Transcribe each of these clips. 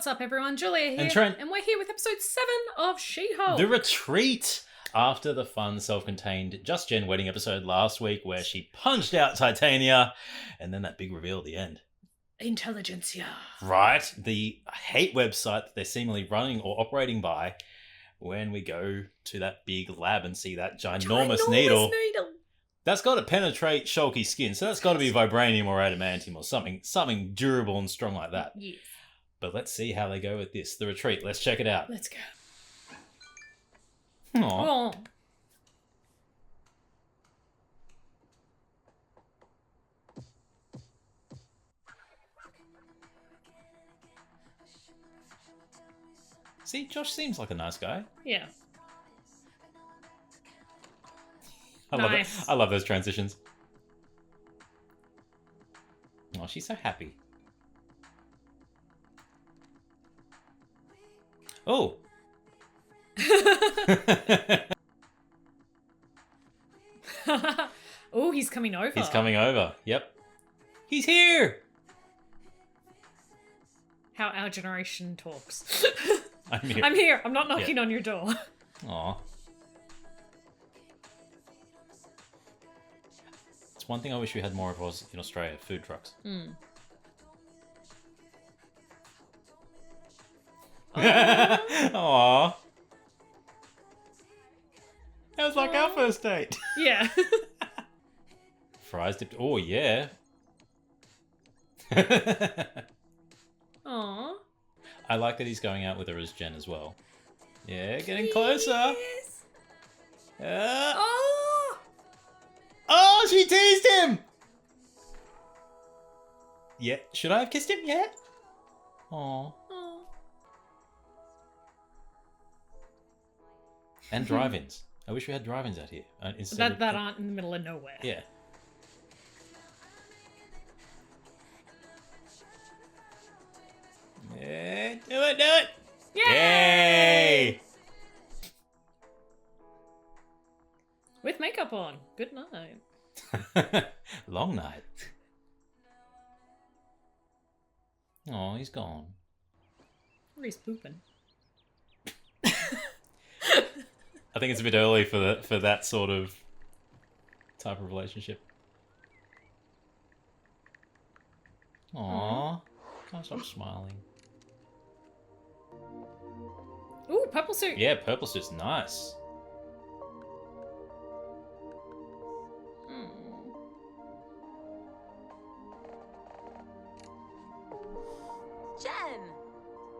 What's up, everyone? Julia here. And Trent. And we're here with episode 7 of She-Hulk. The Retreat. After the fun, self-contained Just Jen wedding episode last week where she punched out Titania, and then that big reveal at the end. Intelligentsia. Right? The hate website that they're seemingly running or operating by when we go to that big lab and see that ginormous needle. That's got to penetrate Shulky's skin, so that's got to be vibranium or adamantium or something durable and strong like that. Yes. But let's see how they go with this. The Retreat. Let's check it out. Let's go. Aww. Oh. See, Josh seems like a nice guy. Yeah. I love it. I love those transitions. Oh, she's so happy. Oh. Oh, he's coming over. He's coming over. Yep. He's here. How our generation talks. I'm here. I'm here. I'm not knocking on your door. Aw. It's one thing I wish we had more of was in Australia, food trucks. Mm. Aww. That was like our first date. Yeah. Fries dipped. Oh, yeah. Aww. I like that he's going out with her as Jen as well. Yeah, getting closer. Yes. Oh! Oh, she teased him! Yeah, should I have kissed him yet? Aww. And drive-ins. I wish we had drive-ins out here. That aren't in the middle of nowhere. Yeah. Yeah, do it! Yay! Yay! With makeup on. Good night. Long night. Oh, he's gone. Or he's pooping. I think it's a bit early for that sort of type of relationship. Aww. Can't stop smiling. Ooh, purple suit. Yeah, purple suit's nice. Jen,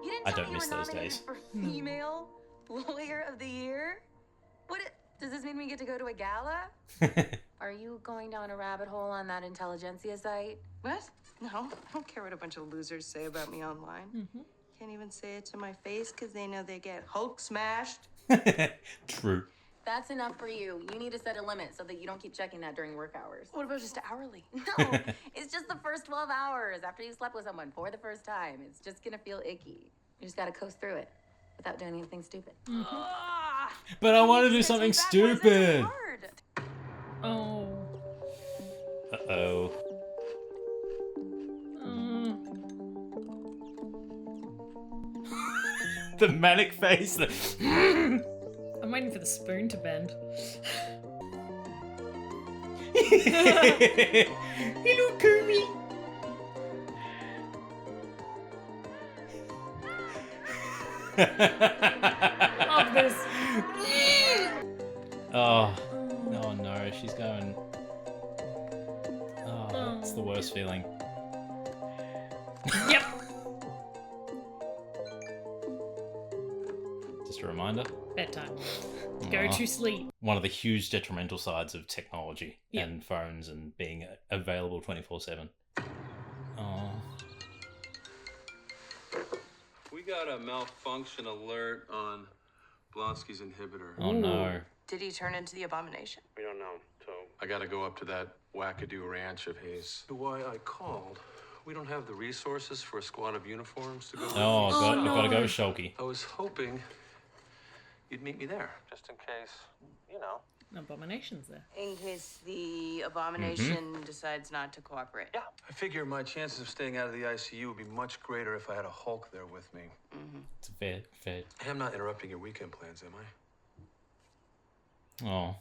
you didn't I tell don't me miss you were those nominated days. for Female Lawyer of the Year. Does this mean we get to go to a gala? Are you going down a rabbit hole on that intelligentsia site? What? No, I don't care what a bunch of losers say about me online. Mm-hmm. Can't even say it to my face because they know they get Hulk smashed. True. That's enough for you. You need to set a limit so that you don't keep checking that during work hours. What about just hourly? No, it's just the first 12 hours after you slept with someone for the first time. It's just gonna feel icky. You just gotta coast through it without doing anything stupid. But I want to do something stupid. Oh. Uh-oh. The manic face. I'm waiting for the spoon to bend. Hello, Kermit. Love this. Oh no, she's going. Oh, it's the worst feeling. Yep. Just a reminder. Bedtime. Go to sleep. One of the huge detrimental sides of technology Yep. and phones and being available 24/7. Oh. We got a malfunction alert on Blonsky's inhibitor. Oh no. Did he turn into the abomination? We don't know, so I gotta go up to that wackadoo ranch of his. Why I called. We don't have the resources for a squad of uniforms to go. Oh, with. I've got to go, Shulky. I was hoping you'd meet me there, just in case, Abomination's there. In case the abomination decides not to cooperate. I figure my chances of staying out of the ICU would be much greater if I had a Hulk there with me. It's fair. Hey, I'm not interrupting your weekend plans, am I? Oh.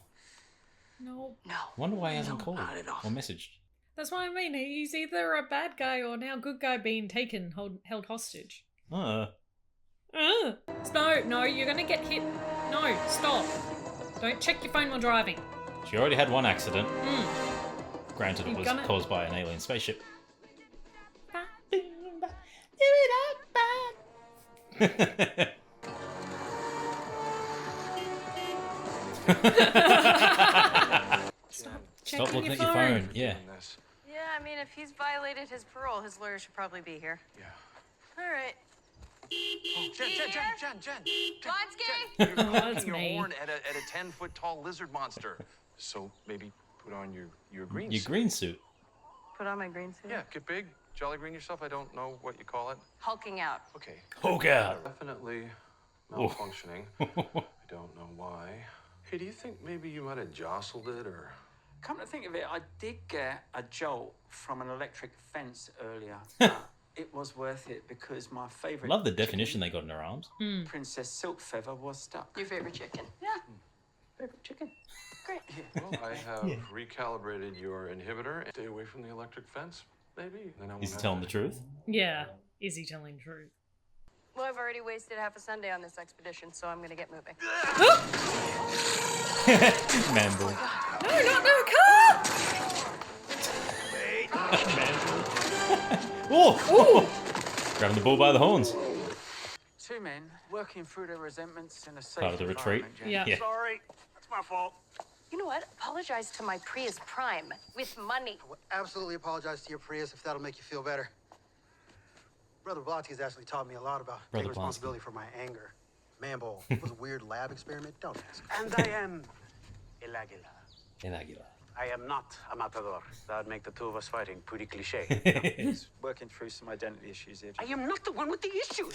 No. No. Wonder why he hasn't called not at all. or messaged. That's what I mean. He's either a bad guy or now good guy being taken, held hostage. Uh. No, you're gonna get hit. No, stop. Don't check your phone while driving. She already had one accident. Granted, it You're was gonna- caused by an alien spaceship. Stop looking at your phone. Yeah. This. Yeah, I mean, if he's violated his parole, his lawyer should probably be here. Yeah. All right. Jen. Blonsky? You're Oh, that's honking your me. horn at a 10-foot tall lizard monster. So maybe put on your green Your suit. green suit. Put on my green suit. Yeah, get big, jolly green yourself. I don't know what you call it. Hulking out. Okay. Hulk out. Definitely malfunctioning. I don't know why. Hey, do you think maybe you might have jostled it or? Come to think of it, I did get a jolt from an electric fence earlier. But it was worth it because my favourite Love the definition they got in her arms. Princess Silk Feather was stuck. Your favorite chicken. Yeah. Favourite chicken. Great. Well, I have recalibrated your inhibitor. Stay away from the electric fence, maybe. Then I won't Is he have telling to- the truth? Yeah. Is he telling the truth? Well, I've already wasted half a Sunday on this expedition, so I'm gonna get moving. Manbull. No, car! Oh! Grabbing the bull by the horns. Two men working through their resentments in a safe Part of the retreat. environment, Jen. Yeah. Yeah. Sorry, that's my fault. You know what? Apologize to my Prius Prime with money. I would absolutely apologize to your Prius if that'll make you feel better. Brother Blonsky's actually taught me a lot about Brother taking responsibility for my anger. Manbull was a weird lab experiment, don't ask. And I am El Aguila. El Aguila. I am not a matador. That would make the two of us fighting pretty cliche. He's working through some identity issues here. I am not the one with the issues.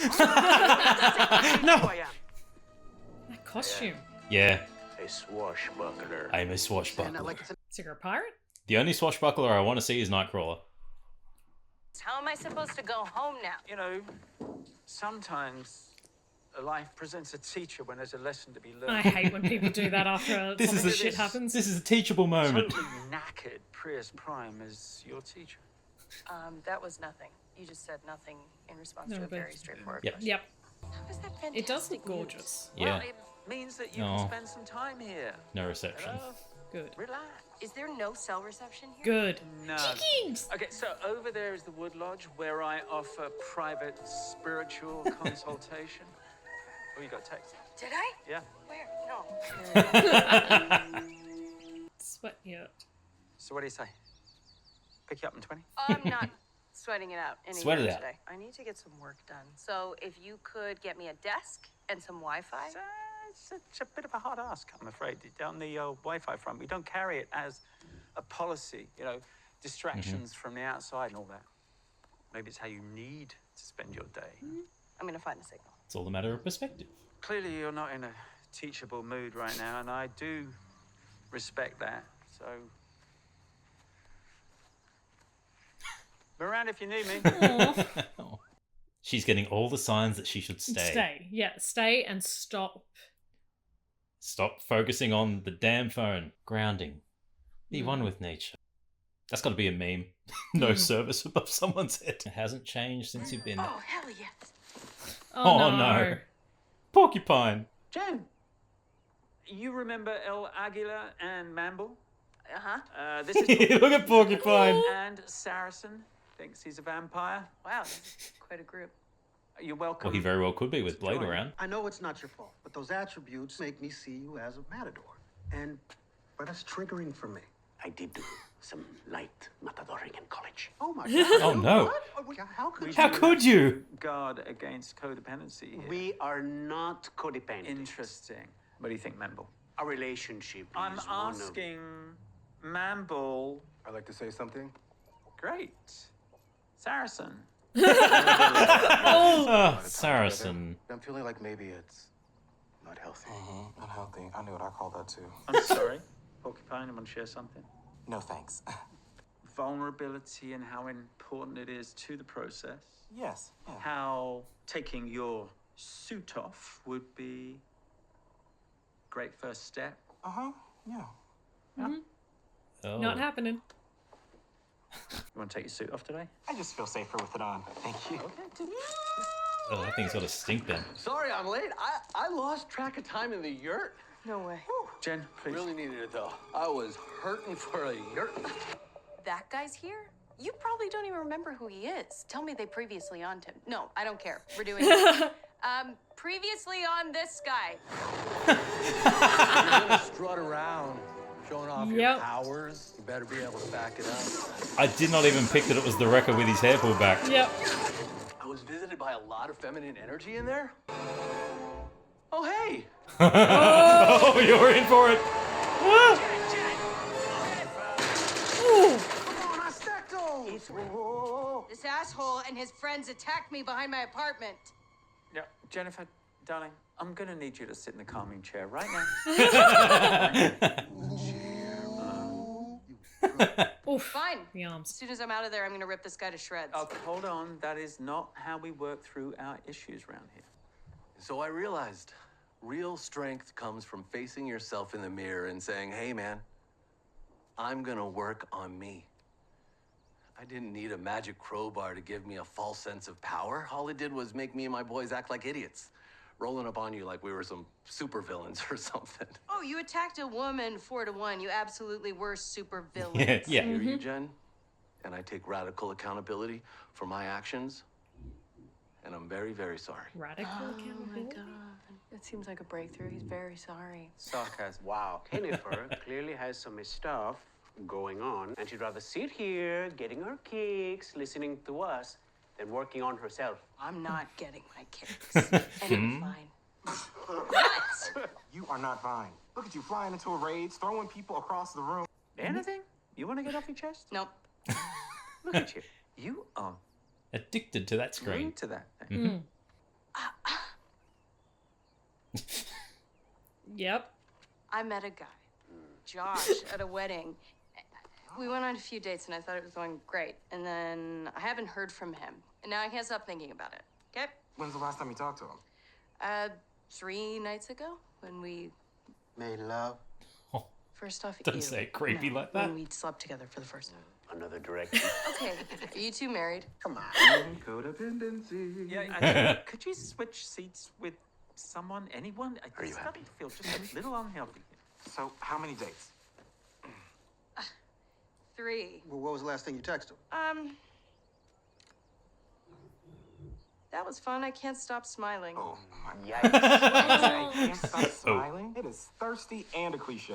No! Who I am. That costume. Yeah, A swashbuckler. I'm a And I'd swashbuckler. like to Is he a pirate? The only swashbuckler I want to see is Nightcrawler. How am I supposed to go home now? You know, sometimes life presents a teacher when there's a lesson to be learned. I hate when people do that after This is something a shit happens. This is a teachable moment. Totally knackered Prius Prime as your teacher. That was nothing. You just said nothing in response No, to a but- very straightforward Yep. question. Yep. How is that fantastic It does look news? gorgeous. Yeah. Well, it means that you No. can spend some time here. No reception. Hello? Good. Relax. Is there no cell reception here? Good. No. Chickens! Okay, so over there is the Wood Lodge where I offer private spiritual consultation. Oh, you got text? Did I? Yeah. Where? No. Sweat yacht. So what do you say? Pick you up in 20? I'm not sweating it out any Sweat it day out. today. I need to get some work done. So if you could get me a desk and some Wi-Fi. It's a bit of a hard ask, I'm afraid. On the Wi-Fi front, we don't carry it as a policy, you know, distractions from the outside and all that. Maybe it's how you need to spend your day. I'm gonna find a signal. It's all a matter of perspective. Clearly, you're not in a teachable mood right now, and I do respect that. So, be around if you need me. Aw. She's getting all the signs that she should stay. Stay. Yeah, stay and stop. Stop focusing on the damn phone. Grounding. Be one with nature. That's got to be a meme. No service above someone's head. It hasn't changed since you've been. Oh, hell yes. Oh, no. Porcupine. Jen, you remember El Aguila and Mamble? Uh-huh. This is Look at Porcupine. and Saracen thinks he's a vampire. Wow, this is quite a group. You're welcome. Well, he very well could be with Blade Join. around. I know it's not your fault, but those attributes make me see you as a matador. But that's triggering for me. I did do some light matadoring in college. Oh my God. Oh, no. What? How could How could you? Guard against codependency here. We are not codependent. Interesting. What do you think, Mamble? Our relationship I'm is one of... asking Mamble. I'd like to say something. Great. Saracen. Oh, Saracen. I'm feeling like maybe it's Not healthy. Unhealthy. I knew what I called that too. I'm sorry. Porcupine, you want to share something? No thanks. Vulnerability and how important it is to the process. Yes. Yeah. How taking your suit off would be a great first step. Yeah. Oh. Not happening. You want to take your suit off today? I just feel safer with it on. Thank you. Oh, that thing's got a stink then. Sorry I'm late. I lost track of time in the yurt. No way. Jen, please. Really needed it though. I was hurting for a yurt. That guy's here? You probably don't even remember who he is. Tell me they previously on him. No, I don't care. We're doing it. Previously on this guy. You're gonna strut around showing off your Yep. powers. You better be able to back it up. I did not even pick that it was the wrecker with his hair pulled back. Yep. I was visited by a lot of feminine energy in there. Oh, hey! Oh, you're in for it. Ah. This asshole and his friends attacked me behind my apartment. Yeah, Jennifer, darling, I'm gonna need you to sit in the calming chair right now. Oof. Fine. The As arms. soon as I'm out of there, I'm gonna rip this guy to shreds. Oh, hold on. That is not how we work through our issues around here. So I realized real strength comes from facing yourself in the mirror and saying, hey man, I'm gonna work on me. I didn't need a magic crowbar to give me a false sense of power. All it did was make me and my boys act like idiots, rolling up on you like we were some supervillains or something. Oh, you attacked a woman 4-1. You absolutely were super villains. Yeah. I hear you, Jen, and I take radical accountability for my actions, and I'm very, very sorry. Radical Oh my accountability. god. It seems like a breakthrough. He's very sorry. Sarcasm. Wow, Jennifer clearly has some stuff going on, and she'd rather sit here getting her kicks, listening to us, than working on herself. I'm not getting my kicks. And I'm fine. What? You are not fine. Look at you flying into a rage, throwing people across the room. Anything? You want to get off your chest? Nope. Look at you. You are Addicted to that screen. glued to that thing. Yep. I met a guy, Josh, at a wedding. We went on a few dates and I thought it was going great. And then I haven't heard from him. And now I can't stop thinking about it. Okay? When's the last time you talked to him? 3 nights ago when we Made love. first off. Don't ew. say it creepy No, like that. When we slept together for the first time. Another direction. Okay, are you two married? Come on. Codependency. Yeah, could you switch seats with someone, anyone? Are you It's happy? starting to feel just a little unhealthy. So, how many dates? 3. Well, what was the last thing you texted him? That was fun. I can't stop smiling. Oh my Yikes. God. Can't stop smiling. It is thirsty and a cliche.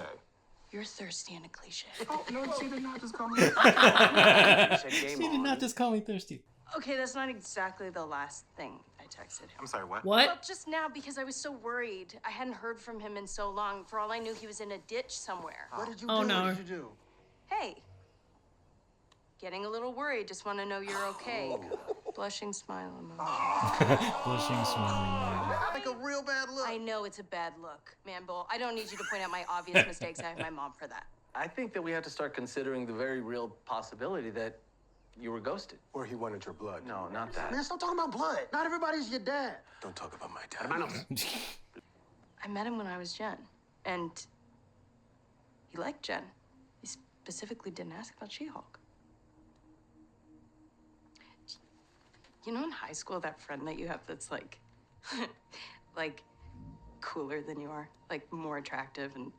You're thirsty and a cliche. Oh, no, she did not just call me. You said She game did on. not just call me thirsty. Okay, that's not exactly the last thing I texted him. I'm sorry, what? What? Well, just now because I was so worried. I hadn't heard from him in so long. For all I knew, he was in a ditch somewhere. What did you Oh, do? no. What did you do? Hey. Getting a little worried. Just want to know you're okay. Blushing smile emoji. Blushing, smiling. Like a real bad look. I know it's a bad look, man, Bull. I don't need you to point out my obvious mistakes. I have my mom for that. I think that we have to start considering the very real possibility that you were ghosted. Or he wanted your blood. No, not that. Man, stop talking about blood. Not everybody's your dad. Don't talk about my dad. Hermanos. I met him when I was Jen, and he liked Jen. He specifically didn't ask about She-Hulk. You know, in high school, that friend that you have that's like, like, cooler than you are, like more attractive and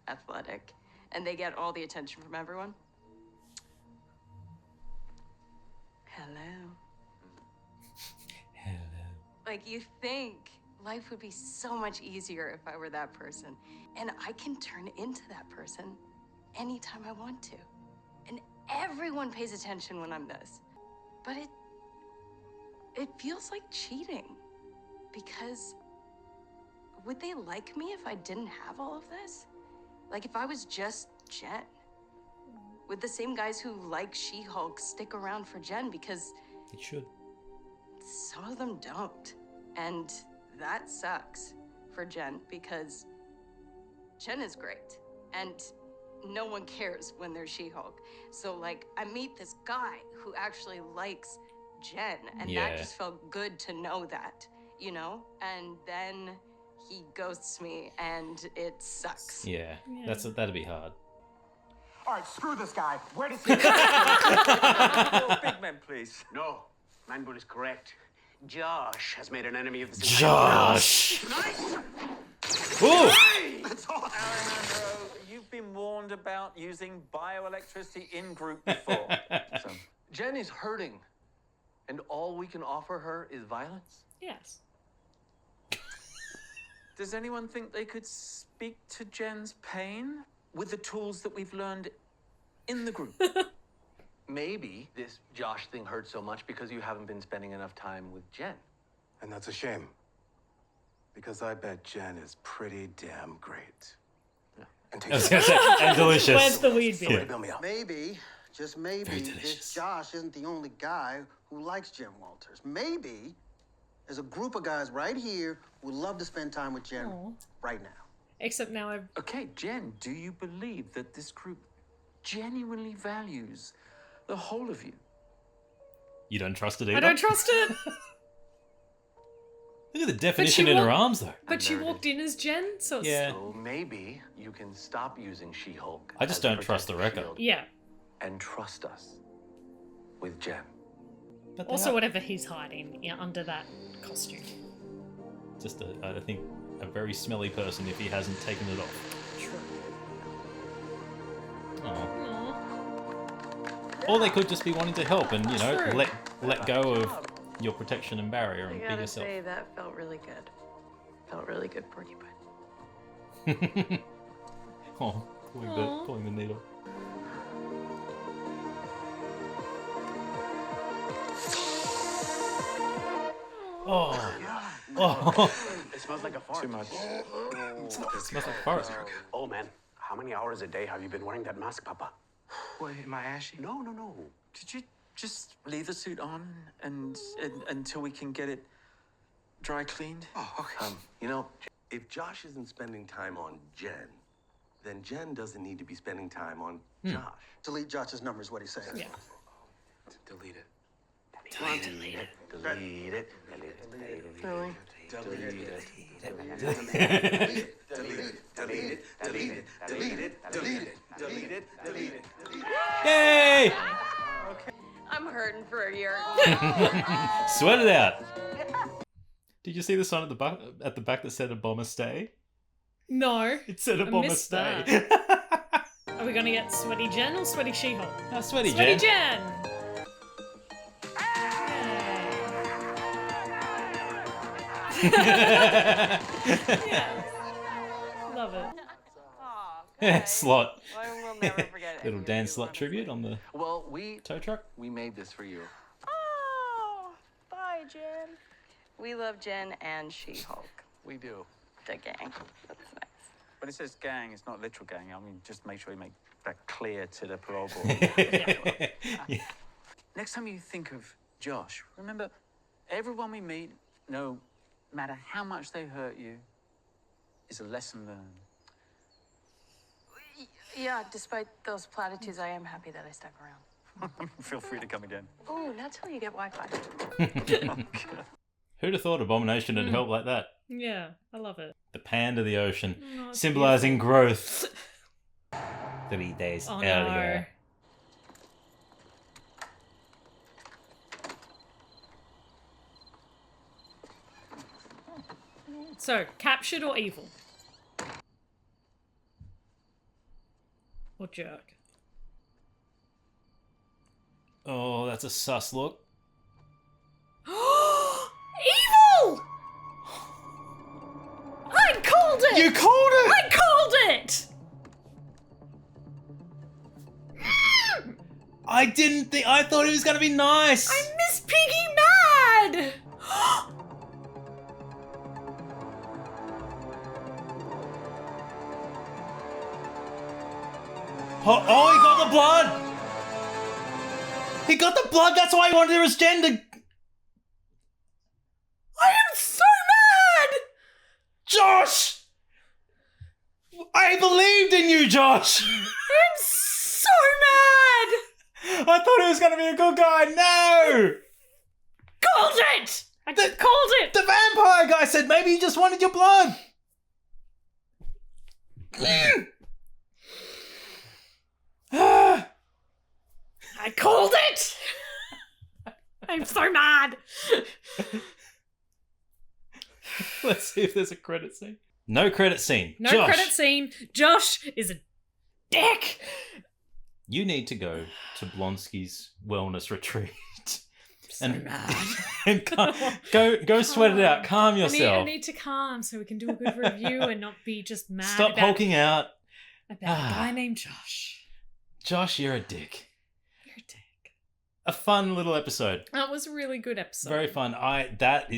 athletic, and they get all the attention from everyone? Hello. Hello. Like, you think life would be so much easier if I were that person. And I can turn into that person anytime I want to. And everyone pays attention when I'm this. But it feels like cheating. Because would they like me if I didn't have all of this? Like, if I was just Jen? Would the same guys who like She-Hulk stick around for Jen? Because It should. some of them don't. And that sucks. for Jen because Jen is great. And no one cares when they're She-Hulk. So, like, I meet this guy who actually likes Jen, and that just felt good to know that, you know? And then he ghosts me, and it sucks. Yeah. That'd be hard. All right, screw this guy. Where does he Big man, please. No, Manbull is correct. Josh has made an enemy of the Josh! Nice! Ooh! That's all. Alejandro, you've been warned about using bioelectricity in group before. So, Jen is hurting, and all we can offer her is violence? Yes. Does anyone think they could speak to Jen's pain with the tools that we've learned in the group? Maybe this Josh thing hurt so much because you haven't been spending enough time with Jen. And that's a shame. Because I bet Jen is pretty damn great. Yeah. And I was gonna say, and delicious. Where's the weed Somebody bit? build me up. Maybe, just maybe, Very this delicious. Josh isn't the only guy who likes Jen Walters. Maybe there's a group of guys right here who would love to spend time with Jen Aw. right now. Except now I've... Okay, Jen, do you believe that this group genuinely values the whole of you? You don't trust it either? I don't trust it. Look at the definition in her arms, though. But she walked in as Jen, so it's... Yeah. So maybe you can stop using She-Hulk. I just as don't trust the protective record. shield Yeah. And trust us with Jen. But they Also, are whatever he's hiding under that costume. just, I think, a very smelly person if he hasn't taken it off. True. Oh. Aw. Or they could just be wanting to help and, you know, True. let go of your protection and barrier I and be gotta yourself. say, that felt really good. Felt really good, Porcupine. Oh, pulling the needle. Oh. Oh. It smells like a fart. Too much. It smells like forest. Oh, man. How many hours a day have you been wearing that mask, Papa? Wait, am I ashy? No, no, no. Could you just leave the suit on and until we can get it dry cleaned? Oh, okay. You know, if Josh isn't spending time on Jen, then Jen doesn't need to be spending time on Josh. Delete Josh's number is what he's saying. Yeah. Delete it. Delete it. Delete it. Delete it. Delete it. Really? Delete it. Delete it. Delete it. Delete it. Delete it. Delete it. Delete it. Delete it. Yay! I'm hurting for a year. Sweat it out. Did you see the sign at the back that said "A bomber stay"? No. It said "A I bomber missed stay." Are we gonna get Sweaty Jen or Sweaty She-Hulk? Sweaty Sweaty Jen. Jen! Yeah. Love it. Slot. We'll never forget it. Little Dan Slot tribute on the Well, we tow truck. made this for you. Oh, bye, Jen. We love Jen and She-Hulk. We do. The gang. That's nice. When it says gang, it's not literal gang. I mean, just make sure you make that clear to the parole board. Yeah. Next time you think of Josh, remember, everyone we meet, no matter how much they hurt you, is a lesson learned. Yeah, despite those platitudes, I am happy that I stuck around. Feel free to come again. Oh, not till you get Wi-Fi. Who'd have thought Abomination would help like that? Yeah, I love it. The pan to the ocean, Oh, it's symbolizing growth. 3 days Oh, earlier. no. So, captured or evil? Or jerk? Oh, that's a sus look. Evil! I called it! You called it! I called it! I didn't think. I thought it was gonna be nice. I miss Piggy Mad! Oh, he got the blood. He got the blood. That's why he wanted his gender. I am so mad! Josh, Continue, Josh! I'm so mad! I thought he was going to be a good guy. No! Called it! I called it! The vampire guy said maybe he just wanted your blood. I called it! I'm so mad! Let's see if there's a credit scene. No credit scene. No Josh, credit scene. Josh is a dick! you need to go to Blonsky's wellness retreat. So mad. And go sweat it out. Calm yourself. I need to calm so we can do a good review and not be just mad Stop about, hulking out. about a guy named Josh. Josh, you're a dick. You're a dick. A fun little episode. That was a really good episode. Very fun. That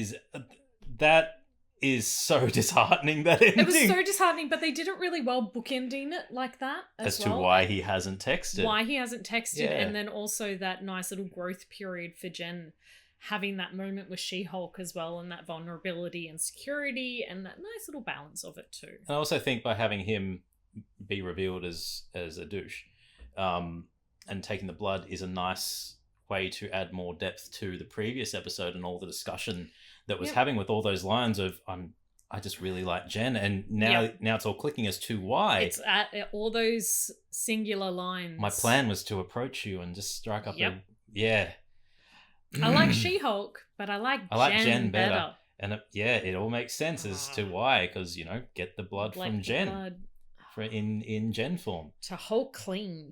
is so disheartening, that ending. It was so disheartening, but they did it really well bookending it like that as to well. why he hasn't texted. Why he hasn't texted, Yeah. and then also that nice little growth period for Jen, having that moment with She-Hulk as well, and that vulnerability and security, and that nice little balance of it too. I also think by having him be revealed as a douche, and taking the blood is a nice way to add more depth to the previous episode and all the discussion that was having with all those lines of I just really like Jen, and now it's all clicking as to why. It's at all those singular lines. My plan was to approach you and just strike up I like She-Hulk, but I like Jen better. And it all makes sense as to why, because get the blood from Jen in Jen form to Hulk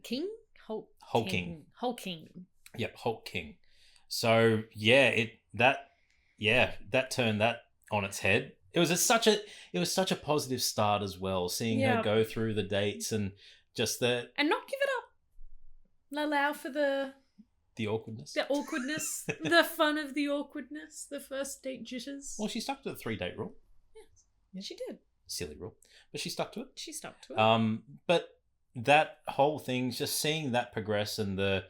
King. Hulking. Yep, Hulk King. So that turned that on its head. It was such a positive start as well, seeing her go through the dates and just and not give it up. Allow for the awkwardness. The awkwardness. The fun of the awkwardness. The first date jitters. Well, she stuck to the 3-date rule. Yes, she did. Silly rule. But she stuck to it. But that whole thing, just seeing that progress and the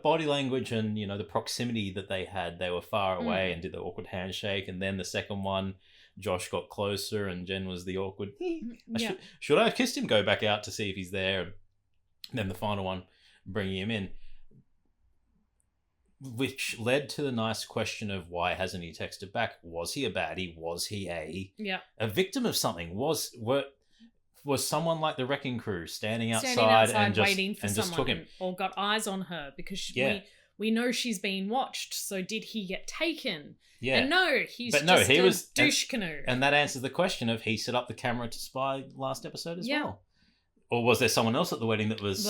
body language and, the proximity that they had, they were far away and did the awkward handshake. And then the second one, Josh got closer and Jen was the awkward. Should I have kissed him? Go back out to see if he's there. And then the final one, bringing him in. Which led to the nice question of why hasn't he texted back? Was he a baddie? Was he a victim of something? Was someone like the Wrecking Crew standing outside and just waiting for someone, just took him, or got eyes on her because we know she's being watched? So did he get taken? Yeah, and no, he was douche canoe, and that answers the question of he set up the camera to spy last episode as well, or was there someone else at the wedding that was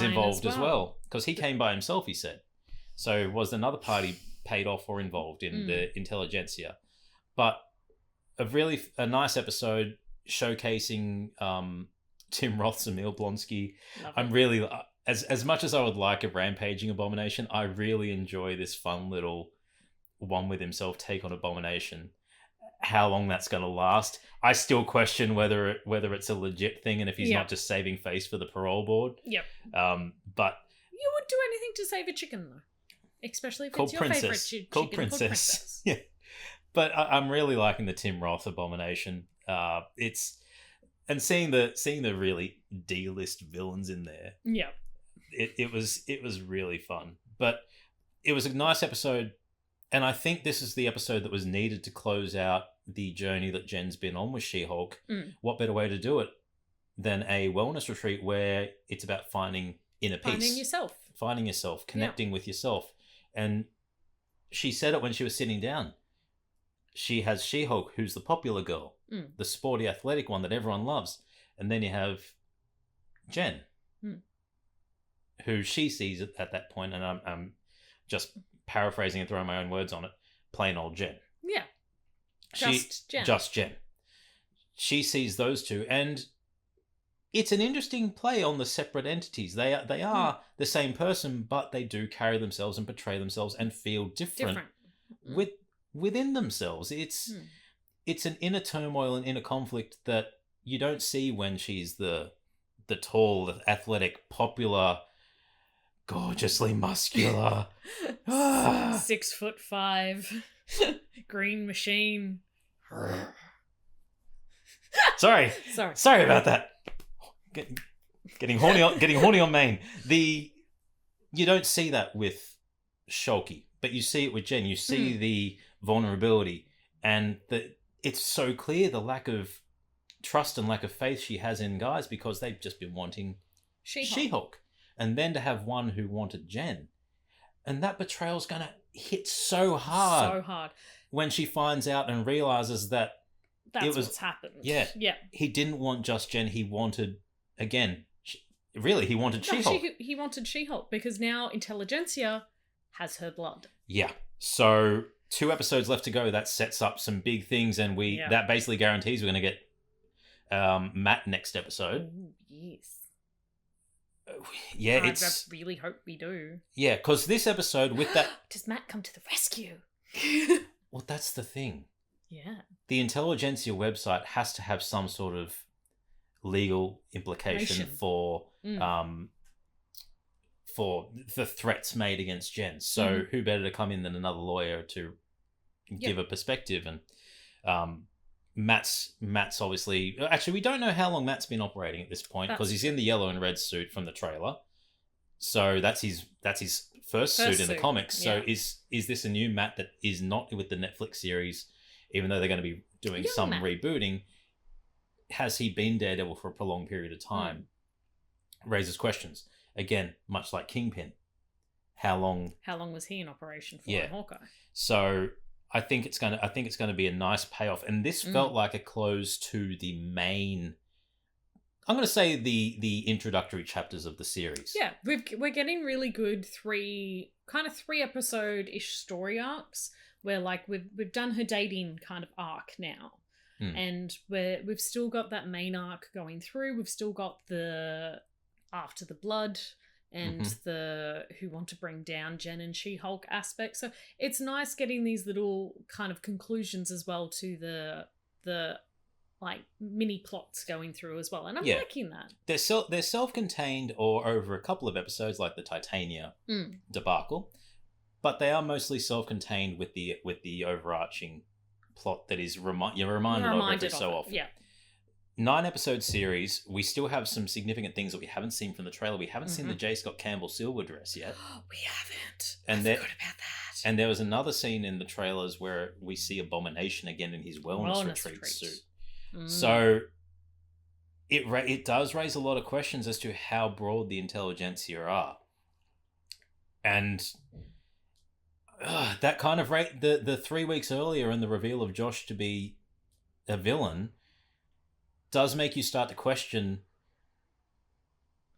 involved as well? Because he came by himself, he said. So was another party paid off or involved in the intelligentsia? But a nice episode showcasing Tim Roth's Emil Blonsky. I'm really, as much as I would like a rampaging Abomination, I really enjoy this fun little one with himself take on Abomination. How long that's going to last, I still question whether it's a legit thing and if he's not just saving face for the parole board. Yep. But you would do anything to save a chicken though. Especially if it's your favorite chicken called Princess. Yeah, but I'm really liking the Tim Roth Abomination. Seeing the really D-list villains in there. Yeah, it was really fun. But it was a nice episode, and I think this is the episode that was needed to close out the journey that Jen's been on with She-Hulk. What better way to do it than a wellness retreat where it's about finding inner peace, finding yourself, connecting with yourself. And she said it when she was sitting down. She has She-Hulk, who's the popular girl, the sporty, athletic one that everyone loves. And then you have Jen, who she sees at that point, and I'm just paraphrasing and throwing my own words on it, plain old Jen. Yeah. Just Jen. She sees those two, and it's an interesting play on the separate entities. They are the same person, but they do carry themselves and portray themselves and feel different. Within themselves. It's an inner turmoil and inner conflict that you don't see when she's the tall, the athletic, popular, gorgeously muscular 6'5", green machine. Sorry about that. getting horny on main. You don't see that with Shulky, but you see it with Jen. You see the vulnerability, and it's so clear the lack of trust and lack of faith she has in guys because they've just been wanting She-Hulk. And then to have one who wanted Jen. And that betrayal's going to hit so hard. So hard. When she finds out and realizes that what's happened. Yeah. He didn't want just Jen. He wanted, again, he wanted She-Hulk. He wanted She-Hulk because now Intelligentsia has her blood. Yeah. So 2 episodes left to go. That sets up some big things, and that basically guarantees we're going to get Matt next episode. Ooh, yes. Yeah, I really hope we do. Yeah, because this episode with that... Does Matt come to the rescue? Well, that's the thing. Yeah. The Intelligentsia website has to have some sort of legal implication for the threats made against Jen. So who better to come in than another lawyer to give a perspective? And Matt's obviously... Actually, we don't know how long Matt's been operating at this point because he's in the yellow and red suit from the trailer. So that's his first suit in the comics. So is this a new Matt that is not with the Netflix series, even though they're going to be doing some rebooting? Has he been Daredevil for a prolonged period of time? Raises questions. Again, much like Kingpin. How long was he in operation for in Hawkeye? So I think it's going to be a nice payoff, and this felt like a close to the main. I'm going to say the introductory chapters of the series. Yeah, we're getting really good 3 episode-ish story arcs where like we've done her dating kind of arc now, and we've still got that main arc going through. We've still got the After the Blood and the who want to bring down Jen and She-Hulk aspect. So it's nice getting these little kind of conclusions as well to the like mini plots going through as well. And I'm liking that. They're self-contained or over a couple of episodes like the Titania debacle, but they are mostly self-contained with the overarching plot that is you're reminded of every so often. Yeah. 9-episode series. We still have some significant things that we haven't seen from the trailer. We haven't seen the J. Scott Campbell silver dress yet. We haven't. And I forgot about that. And there was another scene in the trailers where we see Abomination again in his wellness retreat suit. So it does raise a lot of questions as to how broad the Intelligentsia are. And that kind of the 3 weeks earlier and the reveal of Josh to be a villain does make you start to question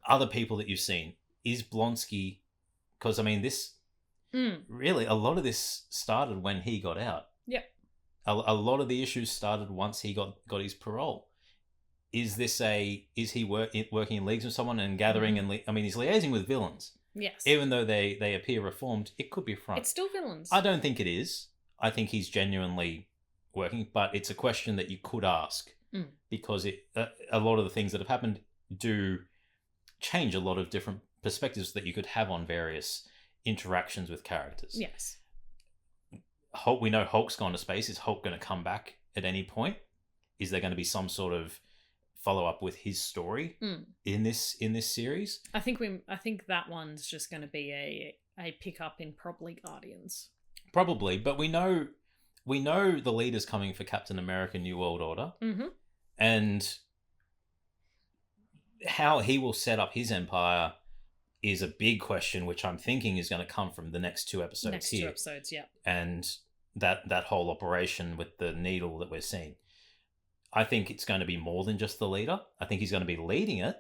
other people that you've seen. Is Blonsky... Because, I mean, this... Really, a lot of this started when he got out. Yep. A lot of the issues started once he got his parole. Is he working in leagues with someone and gathering and... I mean, he's liaising with villains. Yes. Even though they appear reformed, it could be a front. It's still villains. I don't think it is. I think he's genuinely working, but it's a question that you could ask. Because a lot of the things that have happened do change a lot of different perspectives that you could have on various interactions with characters. Yes. We know Hulk's gone to space. Is Hulk going to come back at any point? Is there going to be some sort of follow up with his story in this series? I think that one's just going to be a pickup in probably Guardians. Probably, but we know the leader's coming for Captain America: New World Order. And how he will set up his empire is a big question, which I'm thinking is going to come from the next 2 episodes here. 2 episodes, yeah. And that whole operation with the needle that we're seeing. I think it's going to be more than just the leader. I think he's going to be leading it.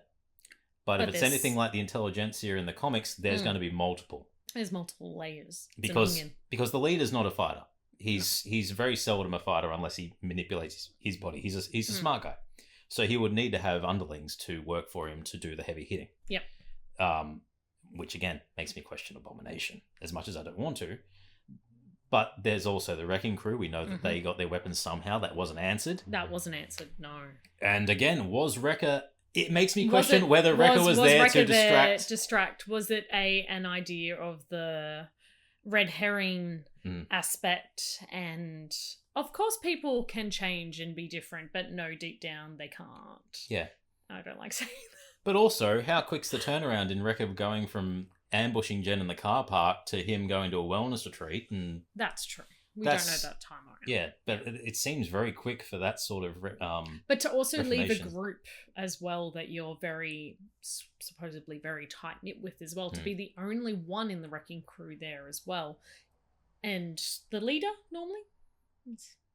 But if it's anything like the Intelligentsia in the comics, there's going to be multiple. There's multiple layers. Because the leader's not a fighter. He's very seldom a fighter unless he manipulates his body. He's a smart guy. So he would need to have underlings to work for him to do the heavy hitting. Yep. Which again makes me question Abomination as much as I don't want to. But there's also the Wrecking Crew. We know that they got their weapons somehow. That wasn't answered. No. And again, was Wrecker... It makes me question whether Wrecker was there to distract. Was it an idea of the red herring aspect? And of course people can change and be different, but no, deep down they can't. Yeah. I don't like saying But also, how quick's the turnaround in Wrecker going from ambushing Jen in the car park to him going to a wellness retreat? And That's true. We don't know that timeline. Yeah, but it seems very quick for that sort of but to also leave a reformation. group as well that you're very supposedly very tight knit with as well, to be the only one in the wrecking crew there as well, and the leader normally.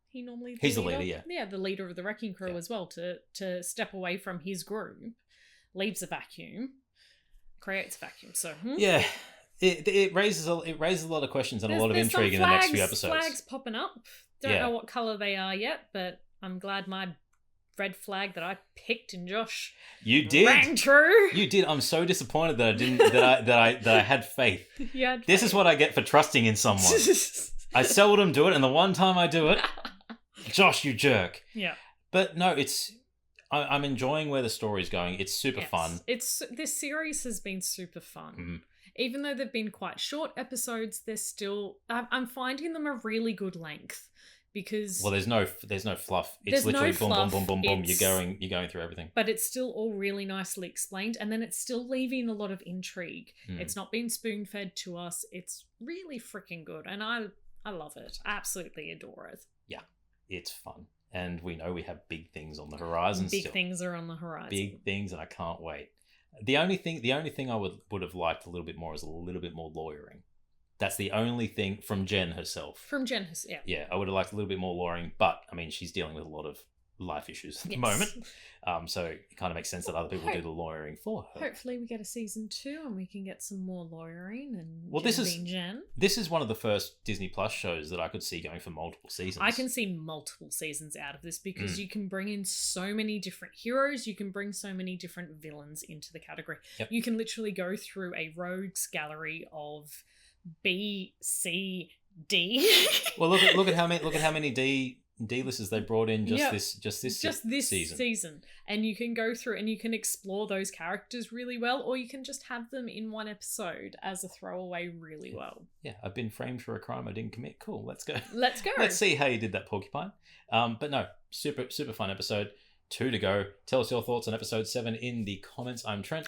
He's the leader, yeah, the leader of the wrecking crew as well. To step away from his group leaves a vacuum, creates a vacuum. So yeah. It raises a lot of questions and a lot of intrigue in the next few episodes. Flags popping up. Don't know what color they are yet, but I'm glad my red flag that I picked and Josh rang true. You did. I'm so disappointed that I didn't. that I had faith. This is what I get for trusting in someone. I seldom do it, and the one time I do it, Josh, you jerk. Yeah. But no, I'm enjoying where the story's going. It's super fun. This series has been super fun. Even though they've been quite short episodes, they're still... I'm finding them a really good length because... Well, there's no fluff. It's literally boom, boom, boom, boom, boom. You're going through everything. But it's still all really nicely explained, and then it's still leaving a lot of intrigue. It's not being spoon-fed to us. It's really freaking good, and I love it. I absolutely adore it. Yeah, it's fun. And we know we have big things on the horizon still. Big things are on the horizon. Big things, and I can't wait. The only thing I would have liked a little bit more is a little bit more lawyering. That's the only thing from Jen herself. Yeah. Yeah, I would have liked a little bit more lawyering, but I mean, she's dealing with a lot of life issues at the moment. So it kind of makes sense that other people do the lawyering for her. Hopefully we get a season 2 and we can get some more lawyering and Jen. This is one of the first Disney Plus shows that I could see going for multiple seasons. I can see multiple seasons out of this because you can bring in so many different heroes, you can bring so many different villains into the category. Yep. You can literally go through a rogues gallery of B, C, D. Well, look at how many D-listers they brought in just this season. And you can go through and you can explore those characters really well, or you can just have them in one episode as a throwaway really well. Yeah, I've been framed for a crime I didn't commit. Cool, let's go. Let's see how you did that, Porcupine. But no, super fun episode. 2 to go. Tell us your thoughts on episode 7 in the comments. I'm Trent.